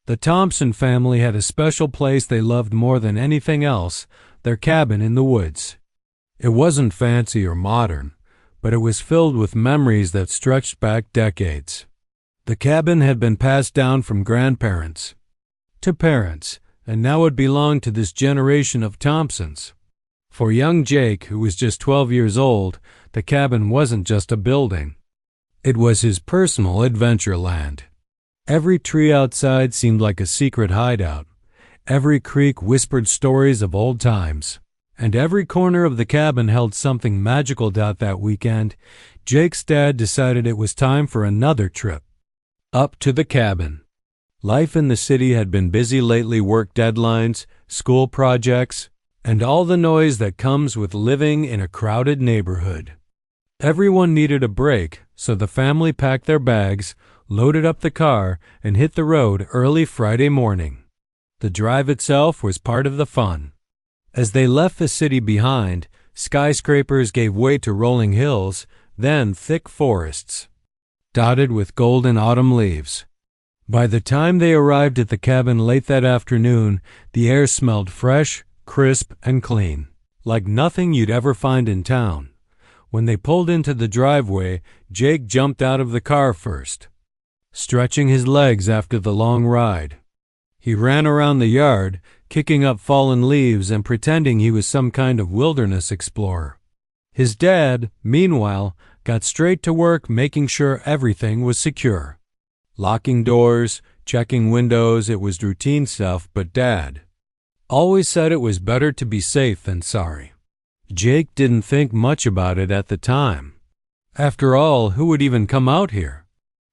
The Thompson family had a special place they loved more than anything else, their cabin in the woods. It wasn't fancy or modern, but it was filled with memories that stretched back decades. The cabin had been passed down from grandparents to parents, and now it belonged to this generation of Thompsons. For young Jake, who was just 12 years old, the cabin wasn't just a building. It was his personal adventure land. Every tree outside seemed like a secret hideout. Every creek whispered stories of old times. And every corner of the cabin held something magical. That weekend, Jake's dad decided it was time for another trip. Up to the cabin. Life in the city had been busy lately, work deadlines, school projects, and all the noise that comes with living in a crowded neighborhood. Everyone needed a break, so the family packed their bags, loaded up the car, and hit the road early Friday morning. The drive itself was part of the fun. As they left the city behind, skyscrapers gave way to rolling hills, then thick forests, dotted with golden autumn leaves. By the time they arrived at the cabin late that afternoon, the air smelled fresh, crisp, and clean, like nothing you'd ever find in town. When they pulled into the driveway, Jake jumped out of the car first, stretching his legs after the long ride. He ran around the yard, kicking up fallen leaves and pretending he was some kind of wilderness explorer. His dad, meanwhile, got straight to work making sure everything was secure. Locking doors, checking windows, it was routine stuff, but Dad always said it was better to be safe than sorry. Jake didn't think much about it at the time. After all, who would even come out here?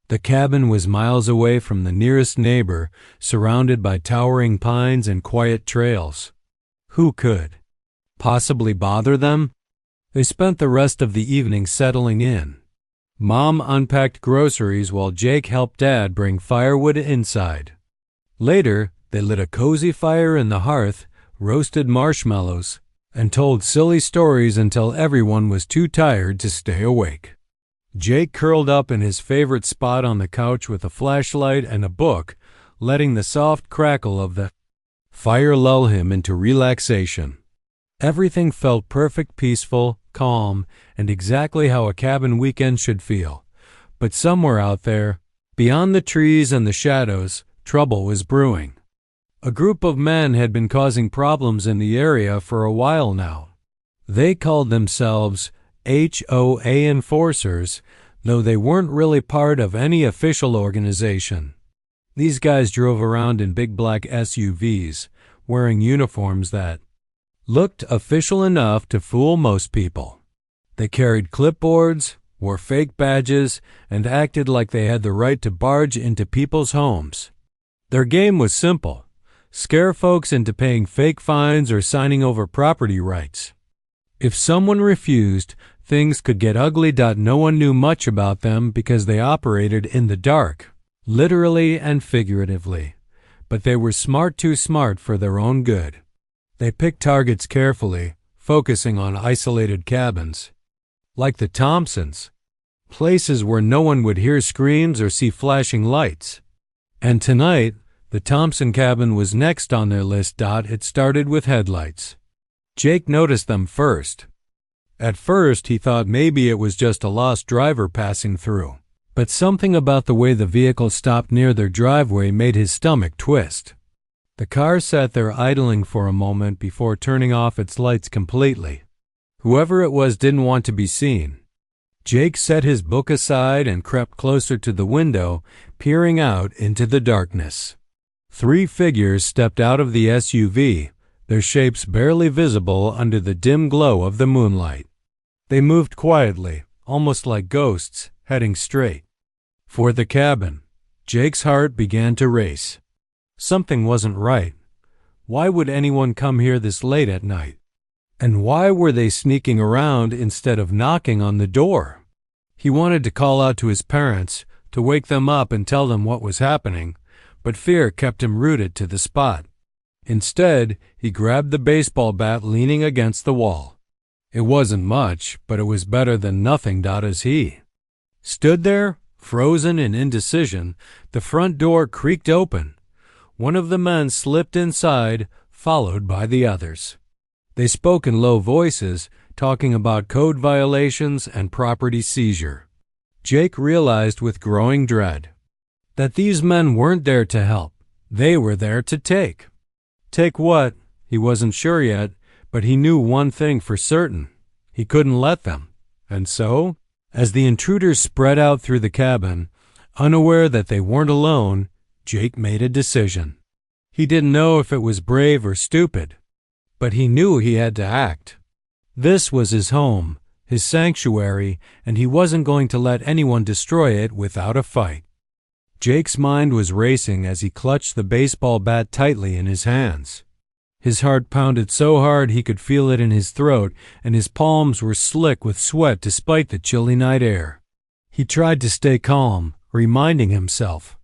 The cabin was miles away from the nearest neighbor, surrounded by towering pines and quiet trails. Who could possibly bother them? They spent the rest of the evening settling in. Mom unpacked groceries while Jake helped Dad bring firewood inside. Later, they lit a cozy fire in the hearth, roasted marshmallows, and told silly stories until everyone was too tired to stay awake. Jake curled up in his favorite spot on the couch with a flashlight and a book, letting the soft crackle of the fire lull him into relaxation. Everything felt perfect, peaceful, calm, and exactly how a cabin weekend should feel. But somewhere out there, beyond the trees and the shadows, trouble was brewing. A group of men had been causing problems in the area for a while now. They called themselves HOA enforcers, though they weren't really part of any official organization. These guys drove around in big black SUVs, wearing uniforms that looked official enough to fool most people. They carried clipboards, wore fake badges, and acted like they had the right to barge into people's homes. Their game was simple: scare folks into paying fake fines or signing over property rights. If someone refused, things could get ugly. No one knew much about them because they operated in the dark, literally and figuratively. But they were smart, too smart for their own good. They picked targets carefully, focusing on isolated cabins, like the Thompsons, places where no one would hear screams or see flashing lights. And tonight, the Thompson cabin was next on their list. It started with headlights. Jake noticed them first. At first, he thought maybe it was just a lost driver passing through. But something about the way the vehicle stopped near their driveway made his stomach twist. The car sat there idling for a moment before turning off its lights completely. Whoever it was didn't want to be seen. Jake set his book aside and crept closer to the window, peering out into the darkness. 3 figures stepped out of the SUV, their shapes barely visible under the dim glow of the moonlight. They moved quietly, almost like ghosts, heading straight for the cabin. Jake's heart began to race. Something wasn't right. Why would anyone come here this late at night? And why were they sneaking around instead of knocking on the door? He wanted to call out to his parents, to wake them up and tell them what was happening, but fear kept him rooted to the spot. Instead, he grabbed the baseball bat leaning against the wall. It wasn't much, but it was better than nothing. As he stood there, frozen in indecision, the front door creaked open. one of the men slipped inside, followed by the others. They spoke in low voices, talking about code violations and property seizure. Jake realized with growing dread that these men weren't there to help. They were there to take. Take what? He wasn't sure yet, but he knew one thing for certain. He couldn't let them. And so, as the intruders spread out through the cabin, unaware that they weren't alone, Jake made a decision. He didn't know if it was brave or stupid, but he knew he had to act. This was his home, his sanctuary, and he wasn't going to let anyone destroy it without a fight. Jake's mind was racing as he clutched the baseball bat tightly in his hands. His heart pounded so hard he could feel it in his throat, and his palms were slick with sweat despite the chilly night air. He tried to stay calm, reminding himself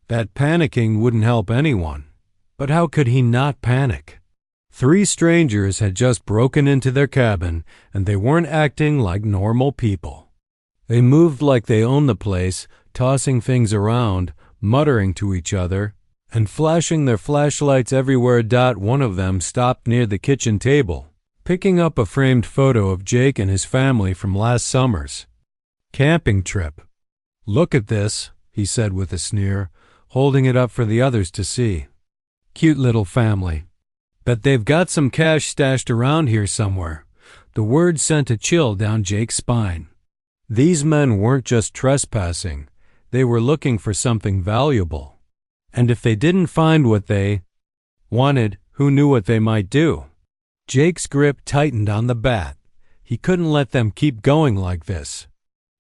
that panicking wouldn't help anyone. But how could he not panic? 3 strangers had just broken into their cabin, and they weren't acting like normal people. They moved like they owned the place, tossing things around, muttering to each other, and flashing their flashlights everywhere. One of them stopped near the kitchen table, picking up a framed photo of Jake and his family from last summer's camping trip. "Look at this," he said with a sneer, holding it up for the others to see. "Cute little family. Bet they've got some cash stashed around here somewhere." The word sent a chill down Jake's spine. These men weren't just trespassing. They were looking for something valuable. And if they didn't find what they wanted, who knew what they might do? Jake's grip tightened on the bat. He couldn't let them keep going like this.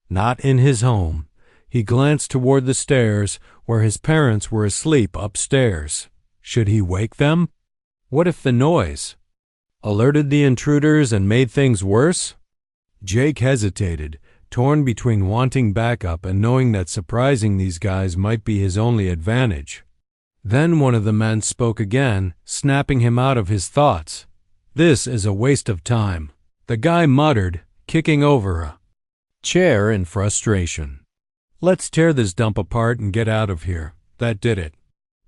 Not in his home. He glanced toward the stairs, where his parents were asleep upstairs. Should he wake them? What if the noise alerted the intruders and made things worse? Jake hesitated, torn between wanting backup and knowing that surprising these guys might be his only advantage. Then one of the men spoke again, snapping him out of his thoughts. "This is a waste of time," the guy muttered, kicking over a chair in frustration. "Let's tear this dump apart and get out of here." That did it.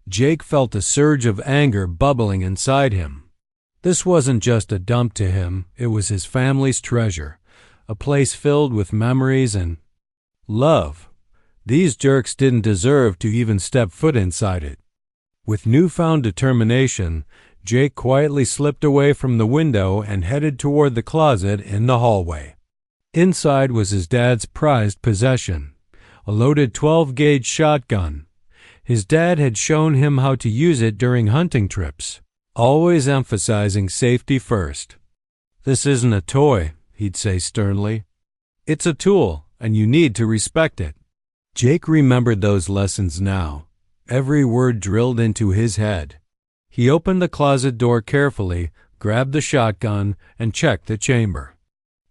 Jake felt a surge of anger bubbling inside him. This wasn't just a dump to him, it was his family's treasure, a place filled with memories and love. These jerks didn't deserve to even step foot inside it. With newfound determination, Jake quietly slipped away from the window and headed toward the closet in the hallway. Inside was his dad's prized possession, a loaded 12-gauge shotgun. His dad had shown him how to use it during hunting trips, always emphasizing safety first. "This isn't a toy," he'd say sternly. "It's a tool, and you need to respect it." Jake remembered those lessons now, every word drilled into his head. He opened the closet door carefully, grabbed the shotgun, and checked the chamber.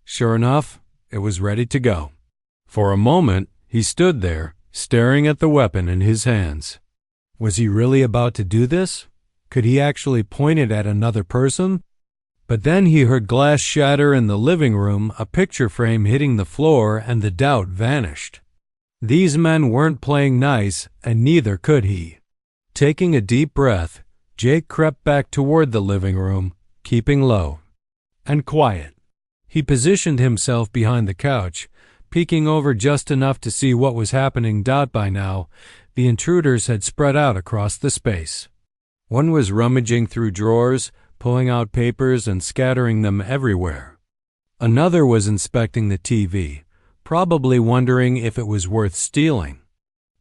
Sure enough, it was ready to go. For a moment, he stood there, staring at the weapon in his hands. Was he really about to do this? Could he actually point it at another person? But then he heard glass shatter in the living room, a picture frame hitting the floor, and the doubt vanished. These men weren't playing nice, and neither could he. Taking a deep breath, Jake crept back toward the living room, keeping low and quiet. He positioned himself behind the couch, peeking over just enough to see what was happening. By now, the intruders had spread out across the space. One was rummaging through drawers, pulling out papers and scattering them everywhere. Another was inspecting the TV, probably wondering if it was worth stealing.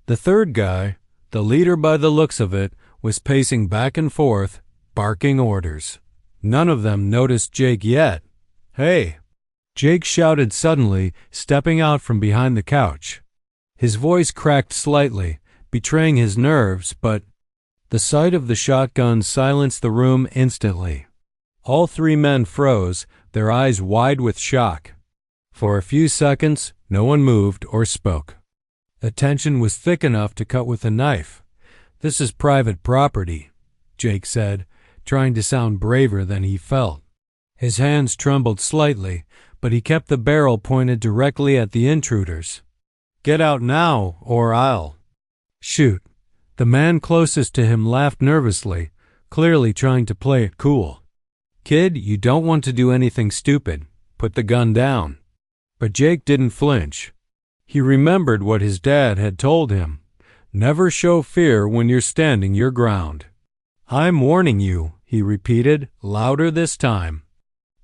The third guy, the leader by the looks of it, was pacing back and forth, barking orders. None of them noticed Jake yet. "Hey!" Jake shouted suddenly, stepping out from behind the couch. His voice cracked slightly, betraying his nerves, but the sight of the shotgun silenced the room instantly. All 3 men froze, their eyes wide with shock. For a few seconds, no one moved or spoke. The tension was thick enough to cut with a knife. "This is private property," Jake said, trying to sound braver than he felt. His hands trembled slightly, but he kept the barrel pointed directly at the intruders. "Get out now, or I'll..." "Shoot," The man closest to him laughed nervously, clearly trying to play it cool. "Kid, you don't want to do anything stupid. Put the gun down." But Jake didn't flinch. He remembered what his dad had told him. Never show fear when you're standing your ground. "I'm warning you," he repeated, louder this time.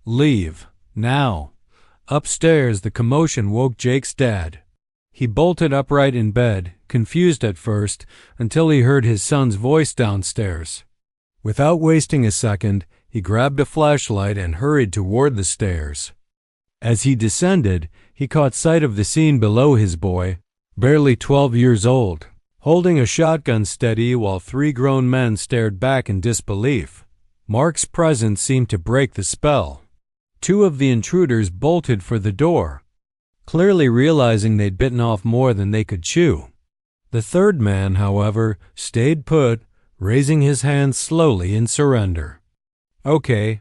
"Leave. Now." Upstairs, the commotion woke Jake's dad. He bolted upright in bed, confused at first, until he heard his son's voice downstairs. Without wasting a second, he grabbed a flashlight and hurried toward the stairs. As he descended, he caught sight of the scene below his boy, barely 12 years old, holding a shotgun steady while 3 grown men stared back in disbelief. Mark's presence seemed to break the spell. 2 of the intruders bolted for the door, clearly realizing they'd bitten off more than they could chew. The third man, however, stayed put, raising his hands slowly in surrender. Okay,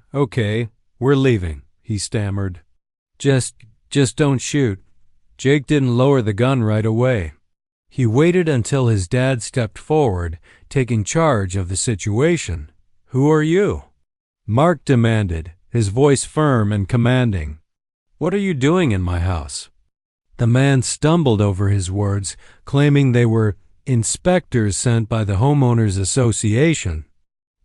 we're leaving," he stammered. Just don't shoot." Jake didn't lower the gun right away. He waited until his dad stepped forward, taking charge of the situation. "Who are you?" Mark demanded, his voice firm and commanding. "What are you doing in my house?" The man stumbled over his words, claiming they were inspectors sent by the Homeowners Association.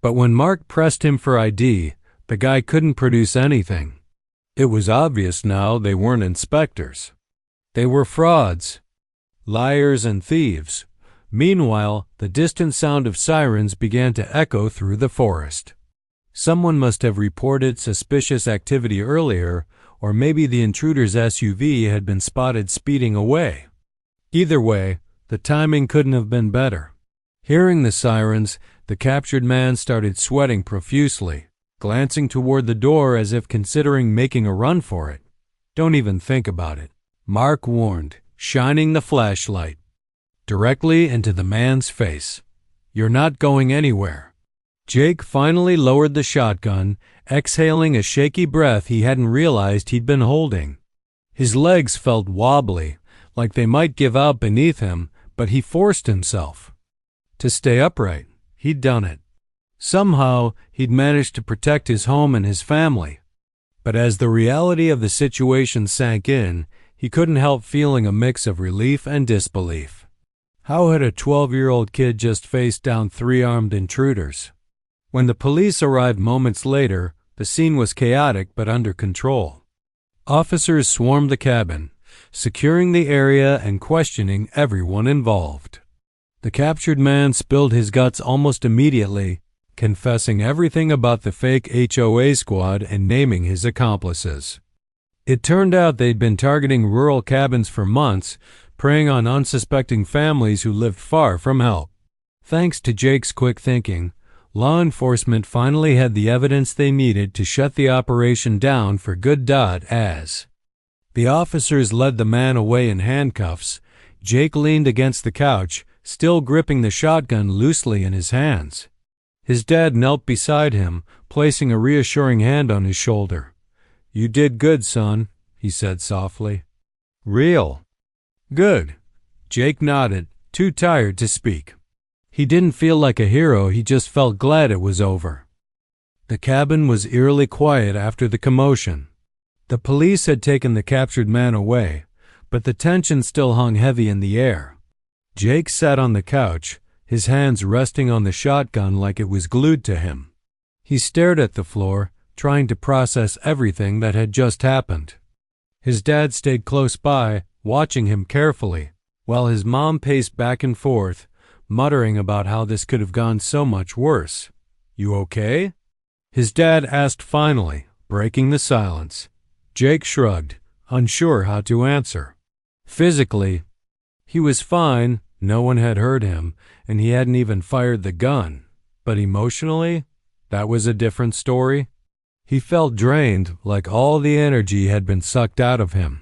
But when Mark pressed him for ID, the guy couldn't produce anything. It was obvious now they weren't inspectors. They were frauds, liars, and thieves. Meanwhile, the distant sound of sirens began to echo through the forest. Someone must have reported suspicious activity earlier, or maybe the intruder's SUV had been spotted speeding away. Either way, the timing couldn't have been better. Hearing the sirens, the captured man started sweating profusely, glancing toward the door as if considering making a run for it. "Don't even think about it," Mark warned, shining the flashlight directly into the man's face. "You're not going anywhere." Jake finally lowered the shotgun, exhaling a shaky breath he hadn't realized he'd been holding. His legs felt wobbly, like they might give out beneath him, but he forced himself to stay upright. He'd done it. Somehow, he'd managed to protect his home and his family. But as the reality of the situation sank in, he couldn't help feeling a mix of relief and disbelief. How had a 12-year-old kid just faced down 3 armed intruders? When the police arrived moments later, the scene was chaotic but under control. Officers swarmed the cabin, securing the area and questioning everyone involved. The captured man spilled his guts almost immediately, confessing everything about the fake HOA squad and naming his accomplices. It turned out they'd been targeting rural cabins for months, preying on unsuspecting families who lived far from help. Thanks to Jake's quick thinking, law enforcement finally had the evidence they needed to shut the operation down for good. As the officers led the man away in handcuffs, Jake leaned against the couch, still gripping the shotgun loosely in his hands. His dad knelt beside him, placing a reassuring hand on his shoulder. "You did good, son," he said softly. "Real good." Jake nodded, too tired to speak. He didn't feel like a hero, he just felt glad it was over. The cabin was eerily quiet after the commotion. The police had taken the captured man away, but the tension still hung heavy in the air. Jake sat on the couch, his hands resting on the shotgun like it was glued to him. He stared at the floor, trying to process everything that had just happened. His dad stayed close by, watching him carefully, while his mom paced back and forth, muttering about how this could have gone so much worse. "You okay?" his dad asked finally, breaking the silence. Jake shrugged, unsure how to answer. Physically, he was fine, no one had hurt him, and he hadn't even fired the gun. But emotionally, that was a different story. He felt drained, like all the energy had been sucked out of him.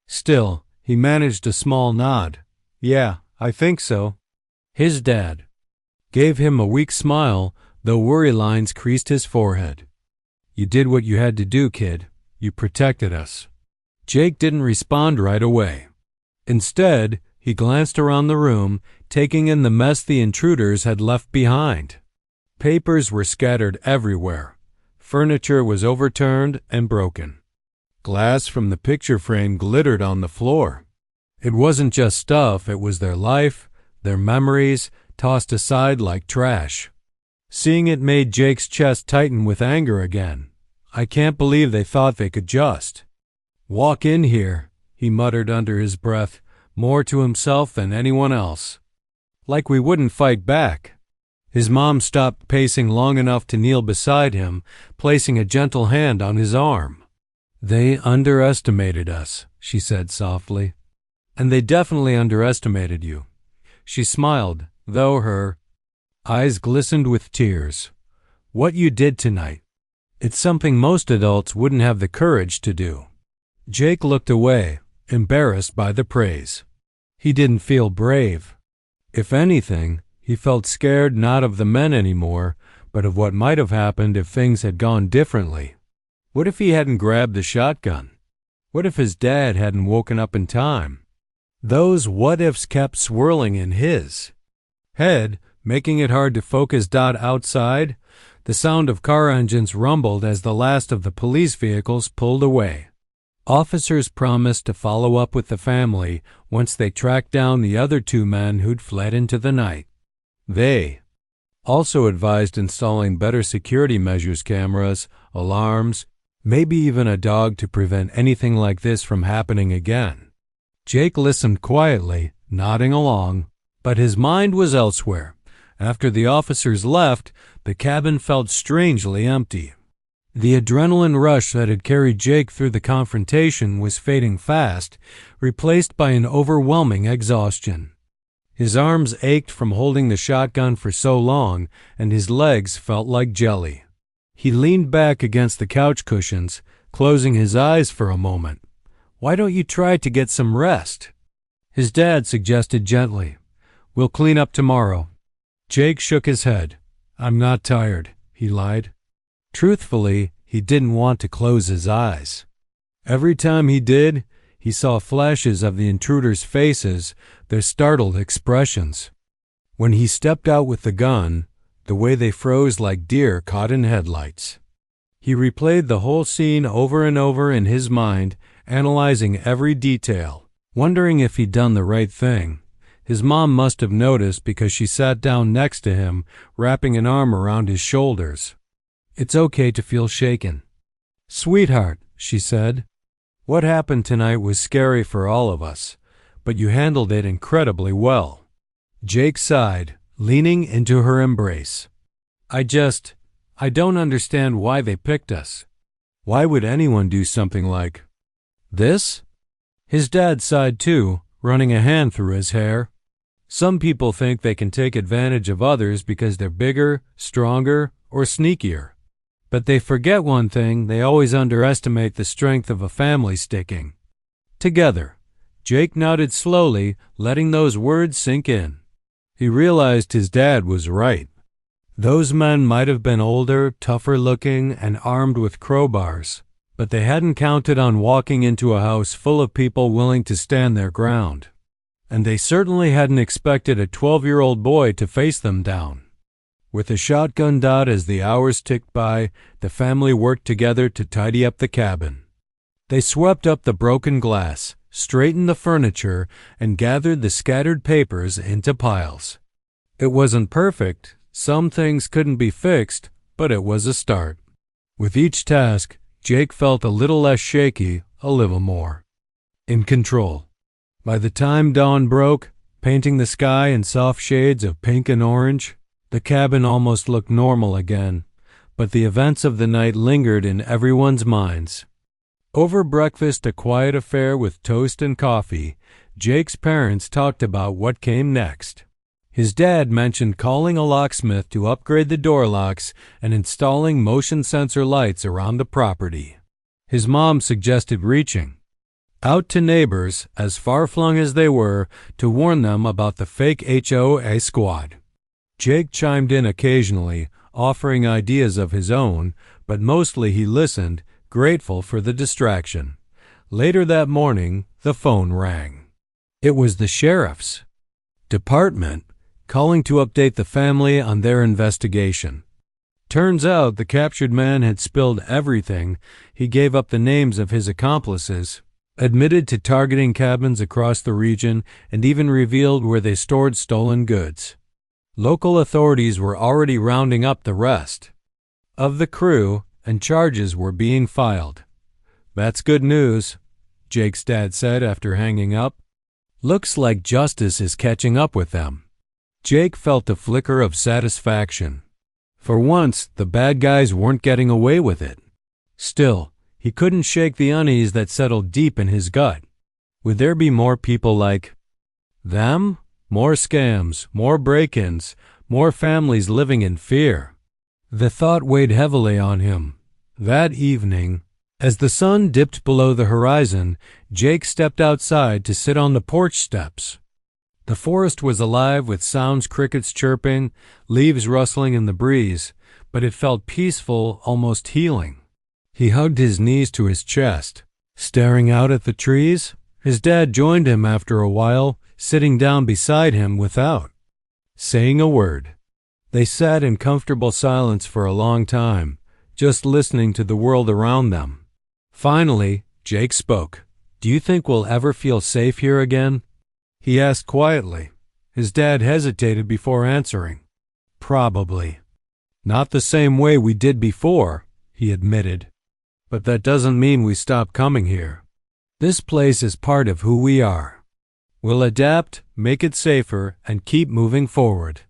Still, he managed a small nod. "Yeah, I think so." His dad gave him a weak smile, though worry lines creased his forehead. "You did what you had to do, kid. You protected us." Jake didn't respond right away. Instead, he glanced around the room, taking in the mess the intruders had left behind. Papers were scattered everywhere. Furniture was overturned and broken. Glass from the picture frame glittered on the floor. It wasn't just stuff, it was their life, their memories, tossed aside like trash. Seeing it made Jake's chest tighten with anger again. I can't believe they thought they could just walk in here, he muttered under his breath, more to himself than anyone else. Like we wouldn't fight back. His mom stopped pacing long enough to kneel beside him, placing a gentle hand on his arm. They underestimated us, she said softly. And they definitely underestimated you. She smiled, though her eyes glistened with tears. What you did tonight, it's something most adults wouldn't have the courage to do. Jake looked away, embarrassed by the praise. He didn't feel brave. If anything, he felt scared not of the men anymore, but of what might have happened if things had gone differently. What if he hadn't grabbed the shotgun? What if his dad hadn't woken up in time? Those what-ifs kept swirling in his head, making it hard to focus. Outside, the sound of car engines rumbled as the last of the police vehicles pulled away. Officers promised to follow up with the family once they tracked down the other two men who'd fled into the night. They also advised installing better security measures, cameras, alarms, maybe even a dog to prevent anything like this from happening again. Jake listened quietly, nodding along, but his mind was elsewhere. After the officers left, the cabin felt strangely empty. The adrenaline rush that had carried Jake through the confrontation was fading fast, replaced by an overwhelming exhaustion. His arms ached from holding the shotgun for so long, and his legs felt like jelly. He leaned back against the couch cushions, closing his eyes for a moment. Why don't you try to get some rest? His dad suggested gently. We'll clean up tomorrow. Jake shook his head. I'm not tired, he lied. Truthfully, he didn't want to close his eyes. Every time he did, he saw flashes of the intruders' faces, their startled expressions. When he stepped out with the gun, the way they froze like deer caught in headlights. He replayed the whole scene over and over in his mind, analyzing every detail, wondering if he'd done the right thing. His mom must have noticed because she sat down next to him, wrapping an arm around his shoulders. It's okay to feel shaken. Sweetheart, she said, what happened tonight was scary for all of us, but you handled it incredibly well. Jake sighed, leaning into her embrace. I don't understand why they picked us. Why would anyone do something like this? His dad sighed too, running a hand through his hair. Some people think they can take advantage of others because they're bigger, stronger, or sneakier. But they forget one thing, they always underestimate the strength of a family sticking together. Jake nodded slowly, letting those words sink in. He realized his dad was right. Those men might have been older, tougher looking, and armed with crowbars, but they hadn't counted on walking into a house full of people willing to stand their ground. And they certainly hadn't expected a 12-year-old boy to face them down. With a shotgun as the hours ticked by, the family worked together to tidy up the cabin. They swept up the broken glass, straightened the furniture, and gathered the scattered papers into piles. It wasn't perfect, some things couldn't be fixed, but it was a start. With each task, Jake felt a little less shaky, a little more in control. By the time dawn broke, painting the sky in soft shades of pink and orange, the cabin almost looked normal again, but the events of the night lingered in everyone's minds. Over breakfast, a quiet affair with toast and coffee, Jake's parents talked about what came next. His dad mentioned calling a locksmith to upgrade the door locks and installing motion sensor lights around the property. His mom suggested reaching out to neighbors, as far-flung as they were, to warn them about the fake HOA squad. Jake chimed in occasionally, offering ideas of his own, but mostly he listened, grateful for the distraction. Later that morning, the phone rang. It was the sheriff's. department, calling to update the family on their investigation. Turns out the captured man had spilled everything. He gave up the names of his accomplices, admitted to targeting cabins across the region, and even revealed where they stored stolen goods. Local authorities were already rounding up the rest of the crew, and charges were being filed. "That's good news," Jake's dad said after hanging up. "Looks like justice is catching up with them." Jake felt a flicker of satisfaction. For once, the bad guys weren't getting away with it. Still, he couldn't shake the unease that settled deep in his gut. Would there be more people like them? More scams, more break-ins, more families living in fear. The thought weighed heavily on him. That evening, as the sun dipped below the horizon, Jake stepped outside to sit on the porch steps. The forest was alive with sounds, crickets chirping, leaves rustling in the breeze, but it felt peaceful, almost healing. He hugged his knees to his chest, staring out at the trees. His dad joined him after a while, sitting down beside him without saying a word. They sat in comfortable silence for a long time, just listening to the world around them. Finally, Jake spoke. "Do you think we'll ever feel safe here again?" he asked quietly. His dad hesitated before answering. "Probably. Not the same way we did before," he admitted. "But that doesn't mean we stop coming here. This place is part of who we are. We'll adapt, make it safer, and keep moving forward.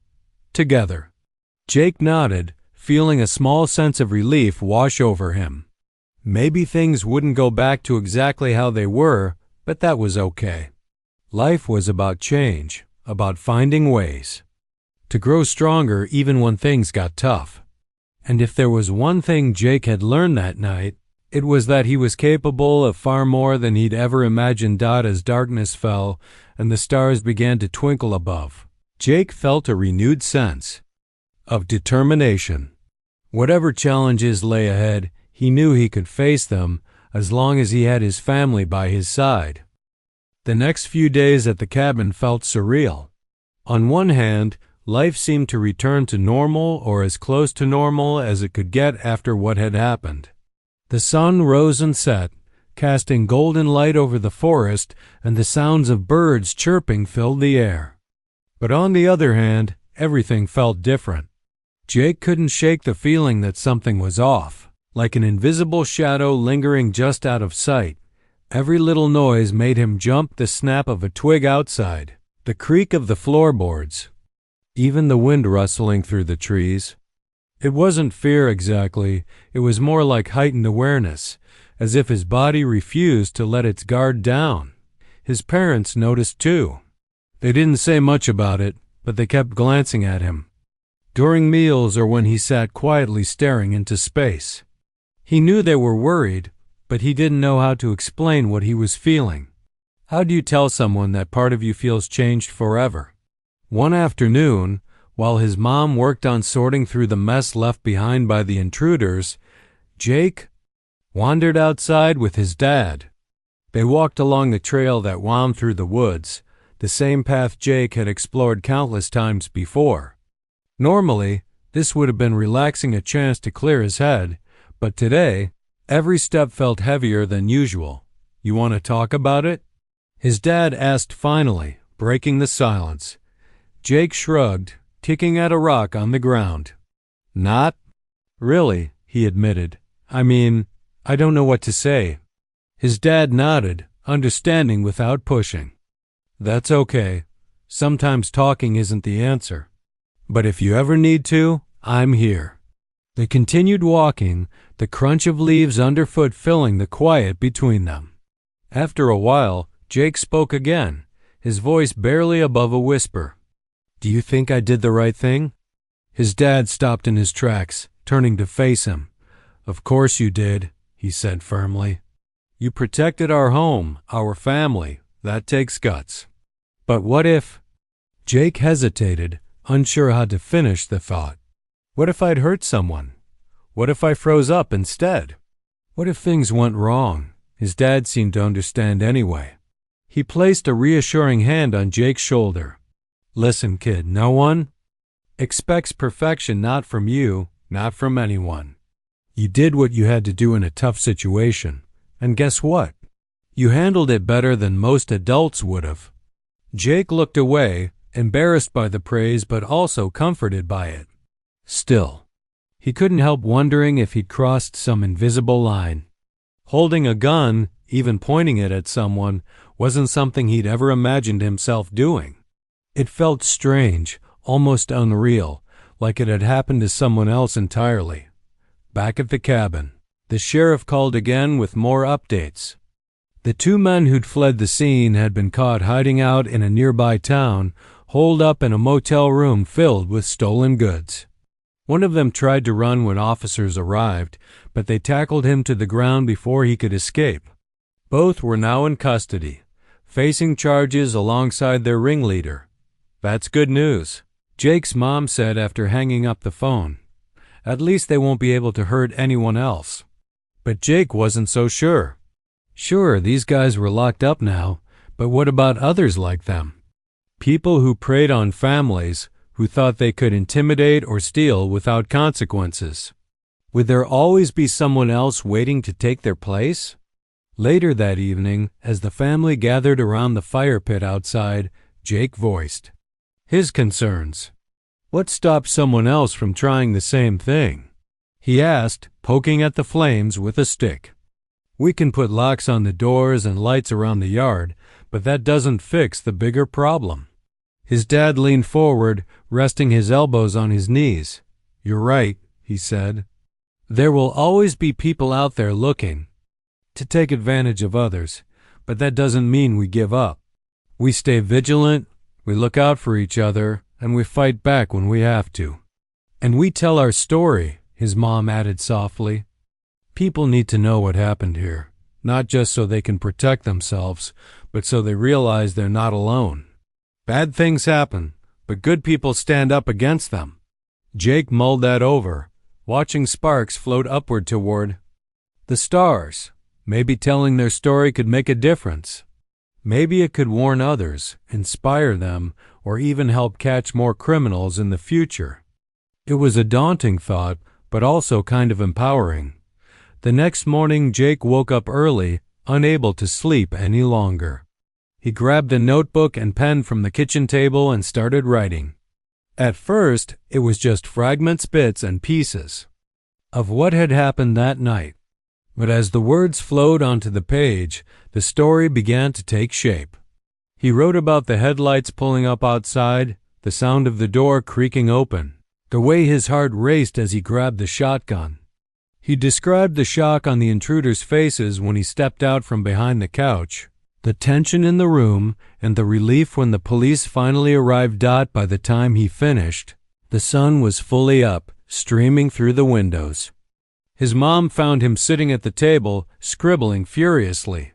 Together." Jake nodded, feeling a small sense of relief wash over him. Maybe things wouldn't go back to exactly how they were, but that was okay. Life was about change, about finding ways to grow stronger even when things got tough. And if there was one thing Jake had learned that night, it was that he was capable of far more than he'd ever imagined. As darkness fell and the stars began to twinkle above, Jake felt a renewed sense of determination. Whatever challenges lay ahead, he knew he could face them as long as he had his family by his side. The next few days at the cabin felt surreal. On one hand, life seemed to return to normal, or as close to normal as it could get after what had happened. The sun rose and set, casting golden light over the forest, and the sounds of birds chirping filled the air. But on the other hand, everything felt different. Jake couldn't shake the feeling that something was off, like an invisible shadow lingering just out of sight. Every little noise made him jump: the snap of a twig outside, the creak of the floorboards, even the wind rustling through the trees. It wasn't fear exactly, it was more like heightened awareness, as if his body refused to let its guard down. His parents noticed too. They didn't say much about it, but they kept glancing at him, during meals or when he sat quietly staring into space. He knew they were worried, but he didn't know how to explain what he was feeling. How do you tell someone that part of you feels changed forever? One afternoon, while his mom worked on sorting through the mess left behind by the intruders, Jake wandered outside with his dad. They walked along the trail that wound through the woods, the same path Jake had explored countless times before. Normally, this would have been relaxing, a chance to clear his head, but today, every step felt heavier than usual. "You want to talk about it?" his dad asked finally, breaking the silence. Jake shrugged, kicking at a rock on the ground. "Not really," he admitted. I mean, I don't know what to say." His dad nodded, understanding without pushing. "That's okay. Sometimes talking isn't the answer. But if you ever need to, I'm here." They continued walking, the crunch of leaves underfoot filling the quiet between them. After a while, Jake spoke again, his voice barely above a whisper. "Do you think I did the right thing?" His dad stopped in his tracks, turning to face him. "Of course you did," he said firmly. "You protected our home, our family. That takes guts. But what if—" Jake hesitated, unsure how to finish the thought. What if I'd hurt someone? What if I froze up instead? What if things went wrong? His dad seemed to understand anyway. He placed a reassuring hand on Jake's shoulder. Listen, kid, no one expects perfection, not from you, not from anyone. You did what you had to do in a tough situation, and guess what? You handled it better than most adults would have. Jake looked away, embarrassed by the praise but also comforted by it. Still, he couldn't help wondering if he'd crossed some invisible line. Holding a gun, even pointing it at someone, wasn't something he'd ever imagined himself doing. It felt strange, almost unreal, like it had happened to someone else entirely. Back at the cabin, the sheriff called again with more updates. The two men who'd fled the scene had been caught hiding out in a nearby town, holed up in a motel room filled with stolen goods. One of them tried to run when officers arrived, but they tackled him to the ground before he could escape. Both were now in custody, facing charges alongside their ringleader. That's good news, Jake's mom said after hanging up the phone. At least they won't be able to hurt anyone else. But Jake wasn't so sure. Sure, these guys were locked up now, but what about others like them? People who preyed on families, who thought they could intimidate or steal without consequences. Would there always be someone else waiting to take their place? Later that evening, as the family gathered around the fire pit outside, Jake voiced his concerns. What stops someone else from trying the same thing? He asked, poking at the flames with a stick. We can put locks on the doors and lights around the yard, but that doesn't fix the bigger problem. His dad leaned forward, resting his elbows on his knees. You're right, he said. There will always be people out there looking to take advantage of others, but that doesn't mean we give up. We stay vigilant, we look out for each other, and we fight back when we have to. And we tell our story, his mom added softly. People need to know what happened here, not just so they can protect themselves, but so they realize they're not alone. Bad things happen, but good people stand up against them. Jake mulled that over, watching sparks float upward toward the stars. Maybe telling their story could make a difference. Maybe it could warn others, inspire them, or even help catch more criminals in the future. It was a daunting thought, but also kind of empowering. The next morning, Jake woke up early, unable to sleep any longer. He grabbed a notebook and pen from the kitchen table and started writing. At first, it was just fragments, bits, and pieces of what had happened that night. But as the words flowed onto the page, the story began to take shape. He wrote about the headlights pulling up outside, the sound of the door creaking open, the way his heart raced as he grabbed the shotgun. He described the shock on the intruders' faces when he stepped out from behind the couch, the tension in the room, and the relief when the police finally arrived. By the time he finished, the sun was fully up, streaming through the windows. His mom found him sitting at the table, scribbling furiously.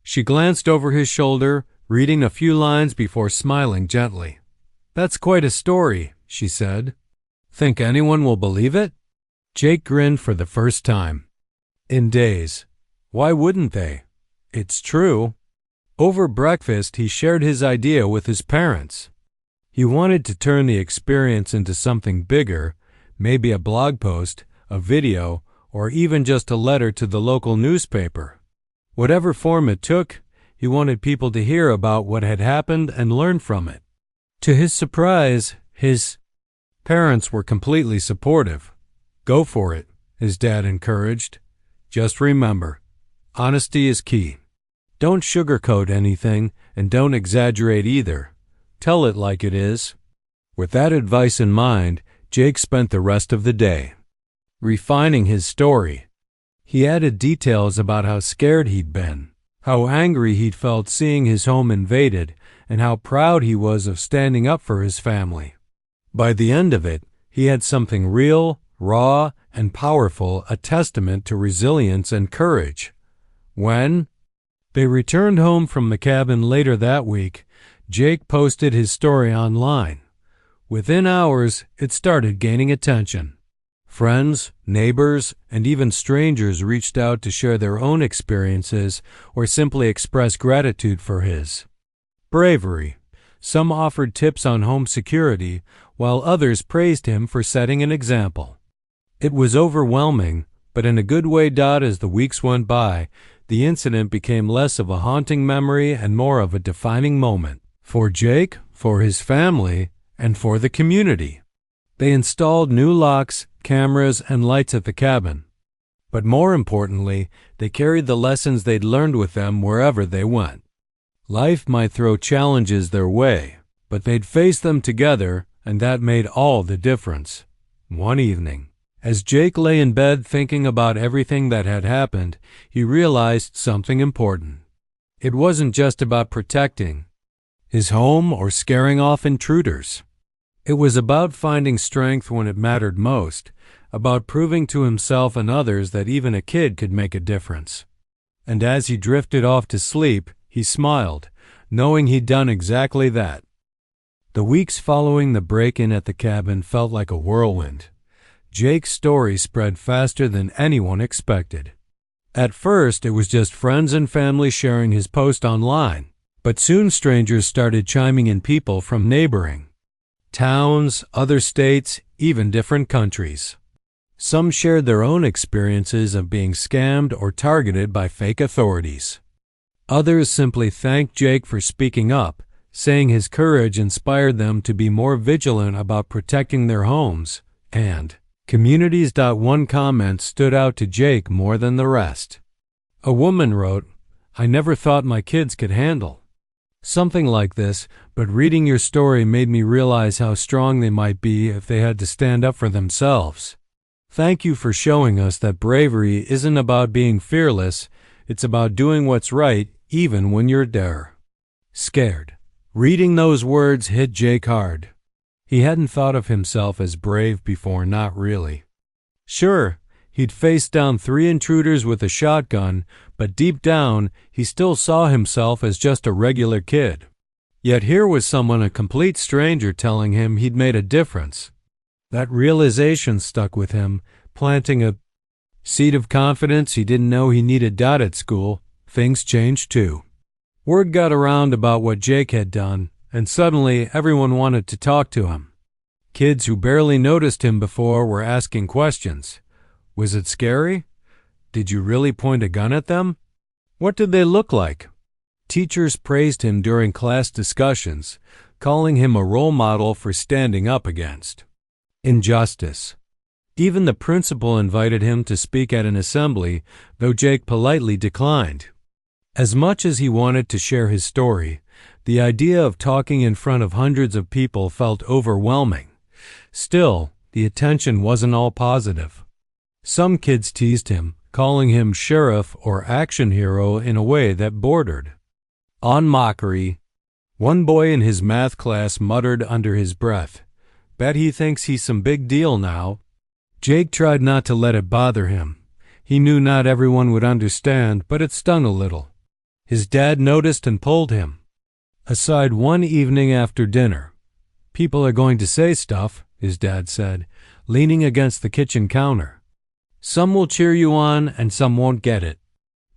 She glanced over his shoulder, reading a few lines before smiling gently. That's quite a story, she said. Think anyone will believe it? Jake grinned for the first time in days. Why wouldn't they? It's true. Over breakfast, he shared his idea with his parents. He wanted to turn the experience into something bigger, maybe a blog post, a video, or even just a letter to the local newspaper. Whatever form it took, he wanted people to hear about what had happened and learn from it. To his surprise, his parents were completely supportive. Go for it, his dad encouraged. Just remember, honesty is key. Don't sugarcoat anything, and don't exaggerate either. Tell it like it is. With that advice in mind, Jake spent the rest of the day refining his story. He added details about how scared he'd been, how angry he'd felt seeing his home invaded, and how proud he was of standing up for his family. By the end of it, he had something real, raw, and powerful, a testament to resilience and courage. When they returned home from the cabin later that week, Jake posted his story online. Within hours, it started gaining attention. Friends, neighbors, and even strangers reached out to share their own experiences or simply express gratitude for his bravery. Some offered tips on home security, while others praised him for setting an example. It was overwhelming, but in a good way. As the weeks went by, the incident became less of a haunting memory and more of a defining moment. For Jake, for his family, and for the community. They installed new locks, cameras, and lights at the cabin. But more importantly, they carried the lessons they'd learned with them wherever they went. Life might throw challenges their way, but they'd face them together, and that made all the difference. One evening, as Jake lay in bed thinking about everything that had happened, he realized something important. It wasn't just about protecting his home or scaring off intruders. It was about finding strength when it mattered most, about proving to himself and others that even a kid could make a difference. And as he drifted off to sleep, he smiled, knowing he'd done exactly that. The weeks following the break-in at the cabin felt like a whirlwind. Jake's story spread faster than anyone expected. At first, it was just friends and family sharing his post online, but soon strangers started chiming in, people from neighboring towns, other states, even different countries. Some shared their own experiences of being scammed or targeted by fake authorities. Others simply thanked Jake for speaking up, saying his courage inspired them to be more vigilant about protecting their homes and communities. One comment stood out to Jake more than the rest. A woman wrote, "I never thought my kids could handle something like this, but reading your story made me realize how strong they might be if they had to stand up for themselves. Thank you for showing us that bravery isn't about being fearless, it's about doing what's right even when you're scared." Reading those words hit Jake hard. He hadn't thought of himself as brave before, not really. Sure, he'd faced down 3 intruders with a shotgun, but deep down, he still saw himself as just a regular kid. Yet here was someone, a complete stranger, telling him he'd made a difference. That realization stuck with him, planting a seed of confidence he didn't know he needed. At school, things changed too. Word got around about what Jake had done, and suddenly everyone wanted to talk to him. Kids who barely noticed him before were asking questions. Was it scary? Did you really point a gun at them? What did they look like? Teachers praised him during class discussions, calling him a role model for standing up against injustice. Even the principal invited him to speak at an assembly, though Jake politely declined. As much as he wanted to share his story, the idea of talking in front of hundreds of people felt overwhelming. Still, the attention wasn't all positive. Some kids teased him, calling him sheriff or action hero in a way that bordered on mockery. One boy in his math class muttered under his breath, "Bet he thinks he's some big deal now." Jake tried not to let it bother him. He knew not everyone would understand, but it stung a little. His dad noticed and pulled him aside one evening after dinner. "People are going to say stuff," his dad said, leaning against the kitchen counter. "Some will cheer you on and some won't get it.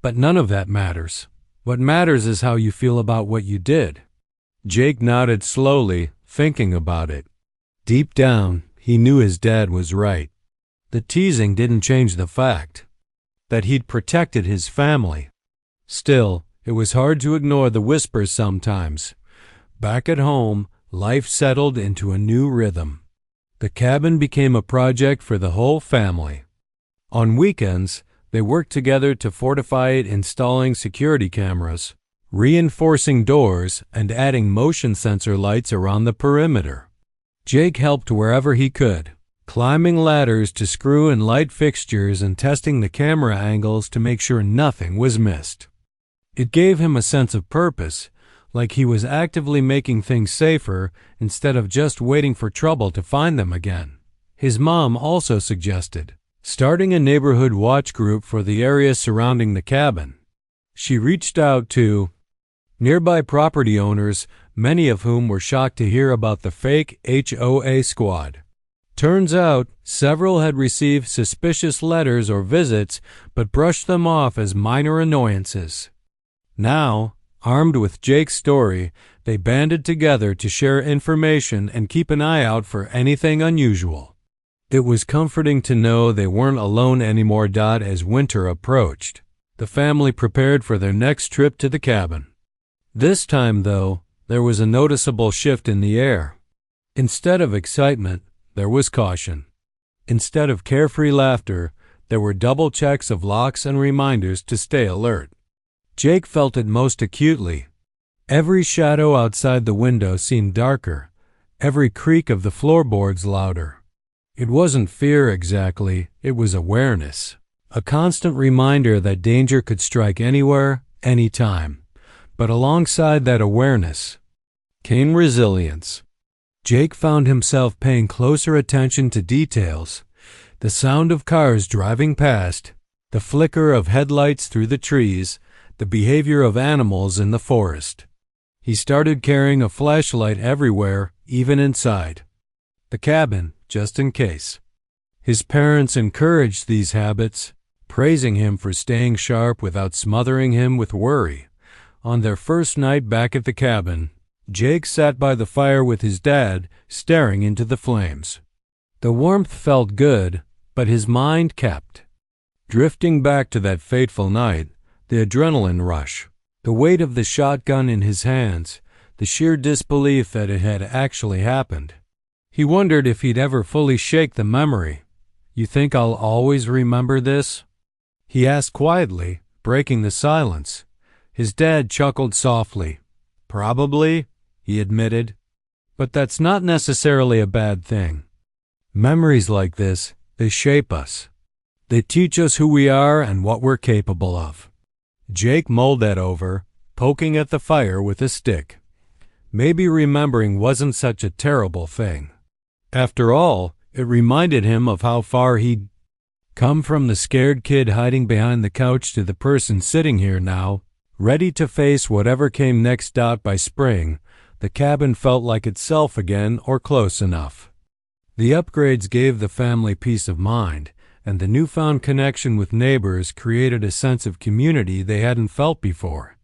But none of that matters. What matters is how you feel about what you did." Jake nodded slowly, thinking about it. Deep down, he knew his dad was right. The teasing didn't change the fact that he'd protected his family. Still, it was hard to ignore the whispers sometimes. Back at home, life settled into a new rhythm. The cabin became a project for the whole family. On weekends, they worked together to fortify it, installing security cameras, reinforcing doors, and adding motion sensor lights around the perimeter. Jake helped wherever he could, climbing ladders to screw in light fixtures and testing the camera angles to make sure nothing was missed. It gave him a sense of purpose, like he was actively making things safer instead of just waiting for trouble to find them again. His mom also suggested starting a neighborhood watch group for the area surrounding the cabin. She reached out to nearby property owners, many of whom were shocked to hear about the fake HOA squad. Turns out, several had received suspicious letters or visits, but brushed them off as minor annoyances. Now, Armed with Jake's story, they banded together to share information and keep an eye out for anything unusual. It was comforting to know they weren't alone anymore. As winter approached, the family prepared for their next trip to the cabin. This time, though, there was a noticeable shift in the air. Instead of excitement, there was caution. Instead of carefree laughter, there were double checks of locks and reminders to stay alert. Jake felt it most acutely. Every shadow outside the window seemed darker, every creak of the floorboards louder. It wasn't fear exactly, it was awareness. A constant reminder that danger could strike anywhere, anytime. But alongside that awareness came resilience. Jake found himself paying closer attention to details. The sound of cars driving past, the flicker of headlights through the trees, the behavior of animals in the forest. He started carrying a flashlight everywhere, even inside the cabin, just in case. His parents encouraged these habits, praising him for staying sharp without smothering him with worry. On their first night back at the cabin, Jake sat by the fire with his dad, staring into the flames. The warmth felt good, but his mind kept drifting back to that fateful night, the adrenaline rush, the weight of the shotgun in his hands, the sheer disbelief that it had actually happened. He wondered if he'd ever fully shake the memory. "You think I'll always remember this?" he asked quietly, breaking the silence. His dad chuckled softly. "Probably," he admitted. "But that's not necessarily a bad thing. Memories like this, they shape us. They teach us who we are and what we're capable of." Jake mulled that over, poking at the fire with a stick. Maybe remembering wasn't such a terrible thing. After all, it reminded him of how far he'd come from the scared kid hiding behind the couch to the person sitting here now, ready to face whatever came next. By spring, the cabin felt like itself again, or close enough. The upgrades gave the family peace of mind, and the newfound connection with neighbors created a sense of community they hadn't felt before.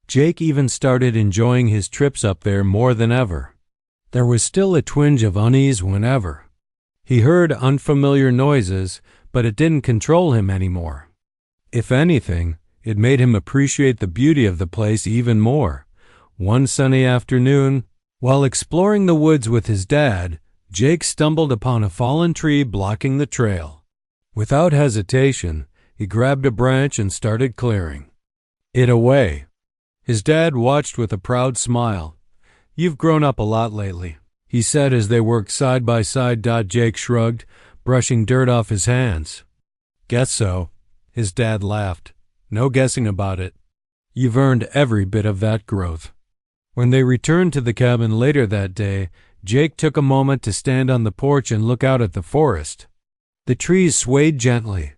Jake even started enjoying his trips up there more than ever. There was still a twinge of unease whenever he heard unfamiliar noises, but it didn't control him anymore. If anything, it made him appreciate the beauty of the place even more. One sunny afternoon, while exploring the woods with his dad, Jake stumbled upon a fallen tree blocking the trail. Without hesitation, he grabbed a branch and started clearing it away. His dad watched with a proud smile. "You've grown up a lot lately," he said as they worked side by side. Jake shrugged, brushing dirt off his hands. "Guess so," his dad laughed. "No guessing about it. You've earned every bit of that growth." When they returned to the cabin later that day, Jake took a moment to stand on the porch and look out at the forest. The trees swayed gently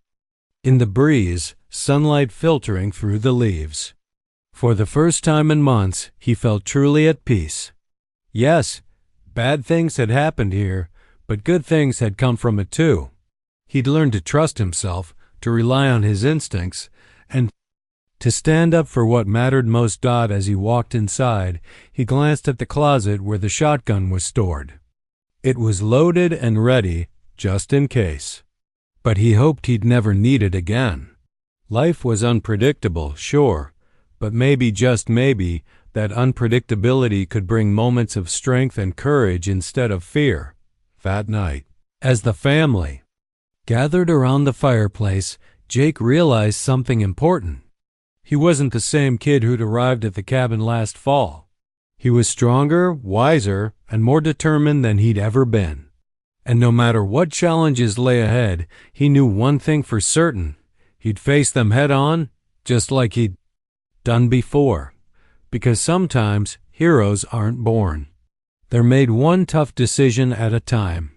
in the breeze, sunlight filtering through the leaves. For the first time in months, he felt truly at peace. Yes, bad things had happened here, but good things had come from it too. He'd learned to trust himself, to rely on his instincts, and to stand up for what mattered most. As he walked inside, he glanced at the closet where the shotgun was stored. It was loaded and ready, just in case. But he hoped he'd never need it again. Life was unpredictable, sure, but maybe, just maybe, that unpredictability could bring moments of strength and courage instead of fear. That night, as the family gathered around the fireplace, Jake realized something important. He wasn't the same kid who'd arrived at the cabin last fall. He was stronger, wiser, and more determined than he'd ever been. And no matter what challenges lay ahead, he knew one thing for certain. He'd face them head on, just like he'd done before. Because sometimes heroes aren't born. They're made one tough decision at a time.